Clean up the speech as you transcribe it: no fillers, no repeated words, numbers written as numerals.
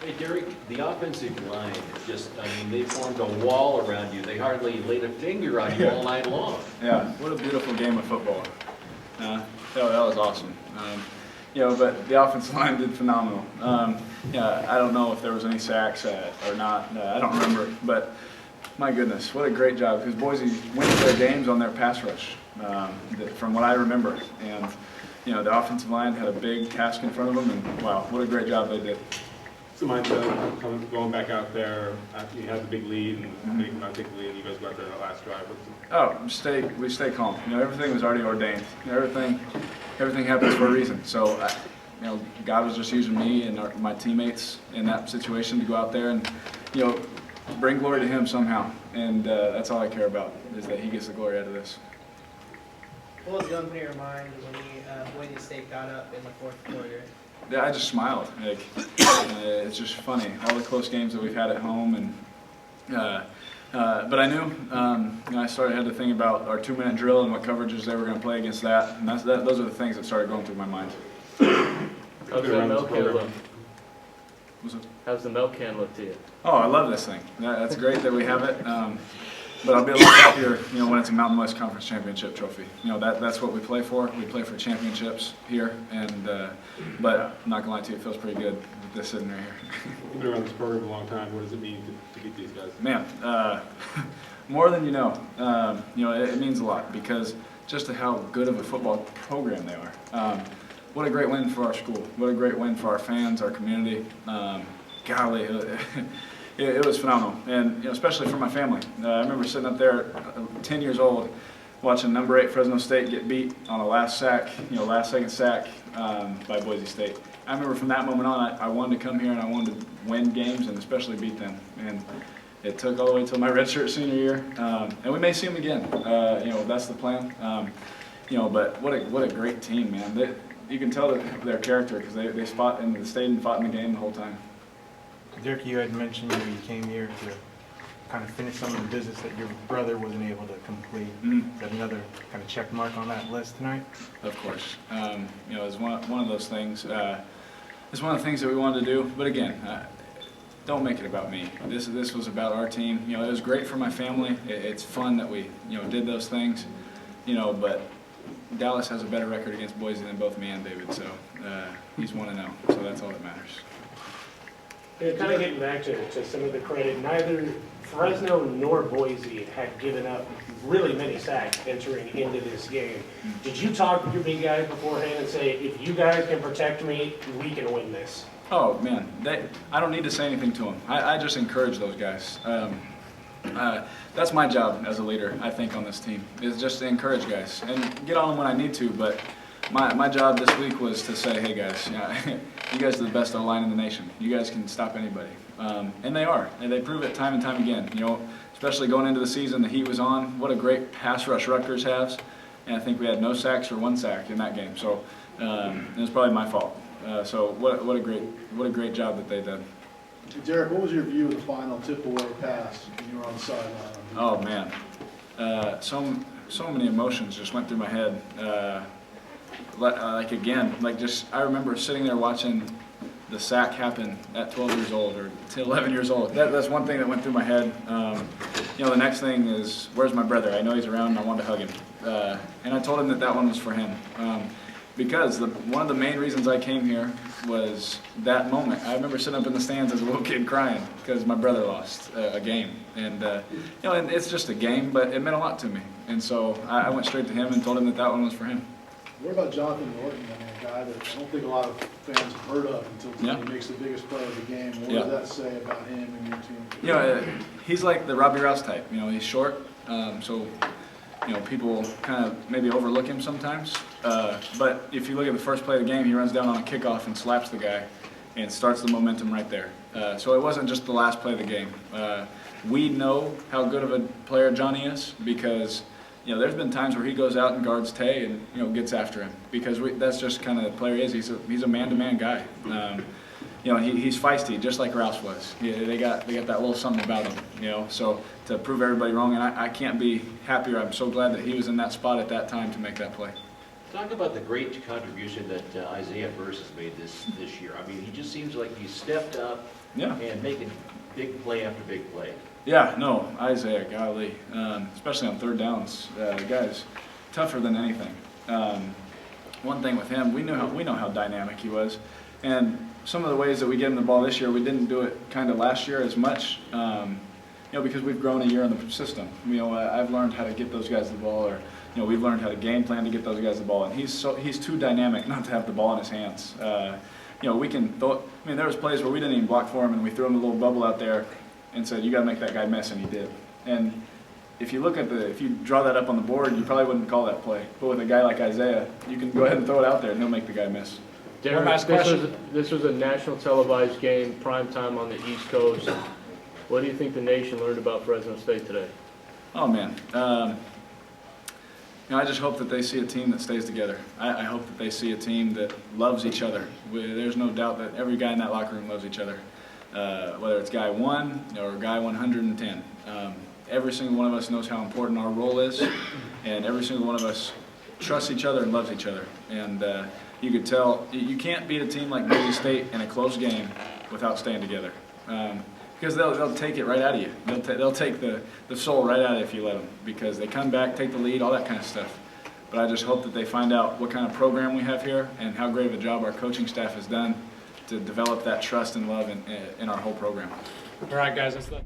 Hey, Derek, the offensive line is just, I mean, they formed a wall around you. They hardly laid a finger on you all night long. Yeah, what a beautiful game of football. That was awesome. But the offensive line did phenomenal. I don't know if there was any sacks or not. I don't remember, but my goodness, what a great job, because Boise wins their games on their pass rush, from what I remember. And, the offensive line had a big task in front of them, and wow, what a great job they did. So mind going back out there after you had the big lead and big lead, and you guys got there that last drive. We stay calm. Everything was already ordained. Everything happens for a reason. So, God was just using me and my teammates in that situation to go out there and, bring glory to Him somehow. And that's all I care about, is that He gets the glory out of this. What was going through your mind when Boise State got up in the fourth quarter? Yeah, I just smiled. It's just funny, all the close games that we've had at home, and but I knew. I had to think about our 2-minute drill and what coverages they were going to play against that, and those are the things that started going through my mind. How's the milk can look? How's the milk can look to you? Oh, I love this thing. That's great that we have it. But I'll be a little happier, when it's a Mountain West Conference Championship trophy. That's what we play for. We play for championships here, and but I'm not gonna lie to you, it feels pretty good with this sitting right here. You've been around this program a long time. What does it mean to beat these guys? Man, more than you know. It means a lot, because just how good of a football program they are. What a great win for our school. What a great win for our fans, our community. Golly. It was phenomenal, and especially for my family. I remember sitting up there, 10 years old, watching number 8 Fresno State get beat on a last second sack by Boise State. I remember from that moment on, I wanted to come here and I wanted to win games and especially beat them. And it took all the way until my redshirt senior year, and we may see them again. That's the plan. But what a great team, man. You can tell their character, because they stayed and fought in the game the whole time. Derek, you had mentioned you came here to kind of finish some of the business that your brother wasn't able to complete. Is that another kind of check mark on that list tonight? Of course. It's one of those things. It's one of the things that we wanted to do. But again, don't make it about me. This was about our team. It was great for my family. It's fun that we did those things. But Dallas has a better record against Boise than both me and David. So he's 1-0. So that's all that matters. Kind of getting back to some of the credit, neither Fresno nor Boise had given up really many sacks entering into this game. Did you talk with your big guys beforehand and say, if you guys can protect me, we can win this? Oh, man. I don't need to say anything to them. I just encourage those guys. That's my job as a leader, I think, on this team, is just to encourage guys and get on them when I need to. But my job this week was to say, hey, guys, you guys are the best O-line in the nation. You guys can stop anybody. And they are. And they prove it time and time again. Especially going into the season, the heat was on. What a great pass rush Rutgers has. And I think we had no sacks or 1 sack in that game. So it was probably my fault. So what a great job that they did. Derek, what was your view of the final tip-away pass when you were on the sideline? Oh, man. So many emotions just went through my head. I remember sitting there watching the sack happen at 12 years old or 11 years old. That's one thing that went through my head. The next thing is, where's my brother? I know he's around and I wanted to hug him. And I told him that one was for him. Because one of the main reasons I came here was that moment. I remember sitting up in the stands as a little kid crying because my brother lost a game. And, and it's just a game, but it meant a lot to me. And so I went straight to him and told him that one was for him. What about Jonathan Norton, a guy that I don't think a lot of fans have heard of until he makes the biggest play of the game? What does that say about him and your team? He's like the Robbie Rouse type. He's short, so people kind of maybe overlook him sometimes. But if you look at the first play of the game, he runs down on a kickoff and slaps the guy and starts the momentum right there. So it wasn't just the last play of the game. We know how good of a player Johnny is because there's been times where he goes out and guards Tay and gets after him because that's just kind of the player he is. He's a man-to-man guy. He's feisty, just like Rouse was. They got that little something about him. So to prove everybody wrong, and I can't be happier. I'm so glad that he was in that spot at that time to make that play. Talk about the great contribution that Isaiah Burse has made this year. I mean, he just seems like he's stepped up Yeah. and making big play after big play. Yeah, no, Isaiah, golly, especially on third downs, the guy's tougher than anything. One thing with him, we know how dynamic he was, and some of the ways that we get him the ball this year, we didn't do it kind of last year as much, because we've grown a year in the system. I've learned how to get those guys the ball, or we've learned how to game plan to get those guys the ball, and he's too dynamic not to have the ball in his hands. We can throw. There was plays where we didn't even block for him, and we threw him a little bubble out there, and said, "You got to make that guy miss," and he did. And if you look at if you draw that up on the board, you probably wouldn't call that play. But with a guy like Isaiah, you can go ahead and throw it out there, and he'll make the guy miss. Derek, last question. This was a national televised game, prime time on the East Coast. What do you think the nation learned about Fresno State today? Oh man, I just hope that they see a team that stays together. I hope that they see a team that loves each other. There's no doubt that every guy in that locker room loves each other, whether it's guy 1 or guy 110. Every single one of us knows how important our role is, and every single one of us trusts each other and loves each other. And you could tell you can't beat a team like Boise State in a close game without staying together. Because they'll take it right out of you. They'll take the soul right out of you if you let them, because they come back, take the lead, all that kind of stuff. But I just hope that they find out what kind of program we have here and how great of a job our coaching staff has done to develop that trust and love in our whole program. All right, guys, let's let